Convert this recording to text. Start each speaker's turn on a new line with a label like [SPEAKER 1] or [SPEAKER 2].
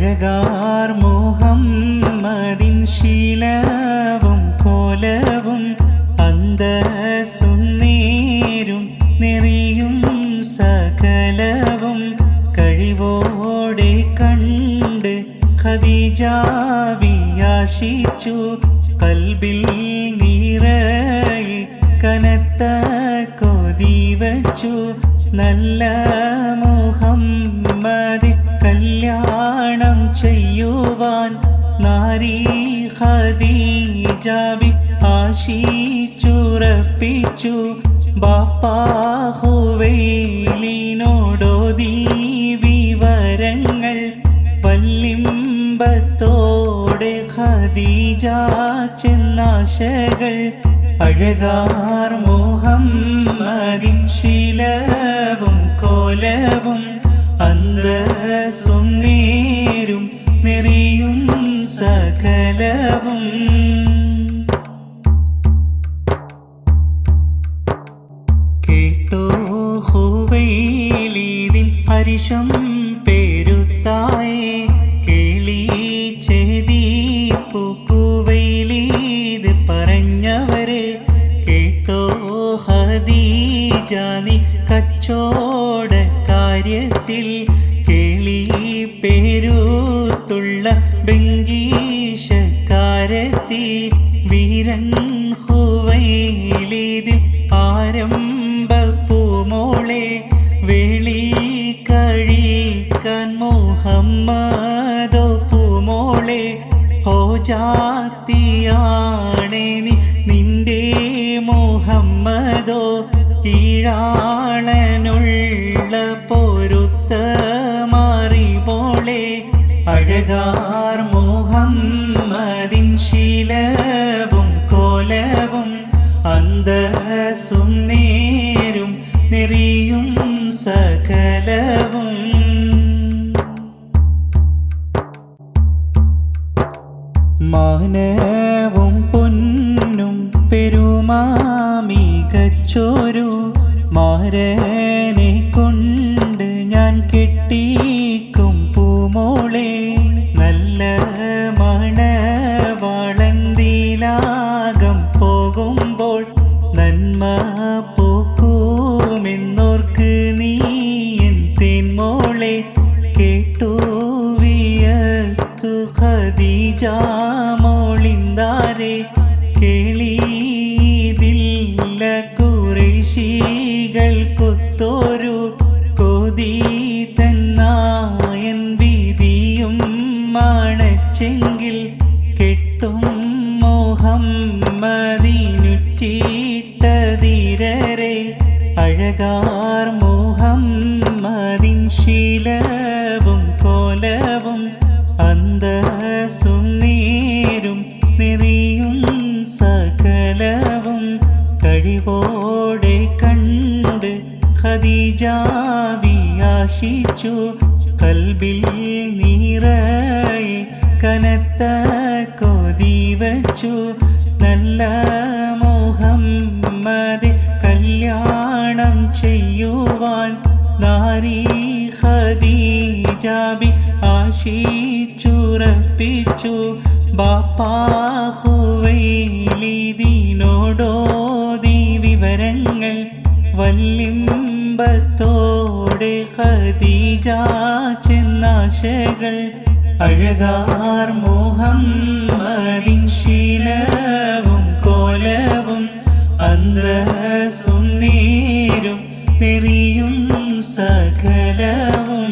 [SPEAKER 1] അഴകാർ മുഹമ്മദിൻ ശീലവും കോലവും അന്തസ്സും നേരും നെറിയും സകലവും കഴിവോടെ കണ്ട് ഖദീജ വിയാശിച്ചു കൽബിൽ നിറയെ കനത്ത കൊതി വച്ചു നല്ല മുഹമ്മദ് കല്യാണം ചെയ്യുവാൻ നാരി ഖദീജ ആശിച്ചുറപ്പിച്ചു ബാപ്പാ ഹുവൈലിനോടോതി വിവരങ്ങൾ വല്ലിമ്പത്തോടെ ഖദീജ ചെന്നാശകൾ അഴകാർ മുഹമ്മദിൻ ശീലവും കോലവും അന്തസ്സും നേരും നെറിയും സകലവും കേട്ടോ ഹുവൈലിദിൻ ഹരിഷം പെരുത്തായേ കേളി ചെദീപ്പു ഹുവൈലിദ് പറഞ്ഞവരെ കേട്ടോ ഖദീജ നീ കച്ചോട കാര്യത്തിൽ കേളി പേരുത്തുള്ള ബംഗീഷക്കാരത്തി വീരൻ ഹുവൈലിദിൽ ആരംഭപ്പൂമോളെ വേളി കഴിക്കാൻ മുഹമ്മദോ പൂമോളെ ഹോജാത്തിയാണേ നീ നിന്റെ മുഹമ്മദോ കീഴാളനുള്ള പൊരുത്ത മാറിമോളെ അഴകാർ മുഹമ്മദിൻ ശീലവും കോലവും അന്തസ്സും നേരും നെറിയും സകലവും മാനവും പൊന്നും പെരുമാമികച്ചോരു മാരനെ കൊണ്ട് ഞാൻ കെട്ടിക്കും പൂമോളെ നല്ല മണവാളന്തിലാകം പോകുമ്പോൾ നന്മ പോക്കുമെന്നോർക്ക് നീ എൻ തേൻമോളെ കേട്ടു വിയർത്തു ഖദീജ മോളിന്താരെ കേളിയിതില്ല ഖുറൈശികൾക്കൊത്തൊരു കൊതി തന്നായൻ വിധിയും മണച്ചെങ്കിൽ കെട്ടും മുഹമ്മദിനുറ്റിട്ടതിരരെ അഴകാർ മുഹമ്മദിൻ ശീലവും കോലവും അന്തസ്സും നേരും നെറിയും സകലവും കഴിവോടെ കണ്ട് ഖദീജ വിയാശിച്ചു കൽബിൽ നിറയെ കനത്ത കൊതി വച്ചു നല്ല മുഹമ്മദ് കല്യാണം ചെയ്യുവാൻ നാരി ഖദീജ ആശിച്ചുറപ്പിച്ചു ബാപ്പാ ഹുവൈലിദിനോടോതി വിവരങ്ങൾ വല്ലിമ്പത്തോടെ ഖദീജ ചെന്നാശകൾ അഴകാർ മുഹമ്മദിൻ ശീലവും കോലവും അന്തസ്സും നേരും നെറിയും സകലവും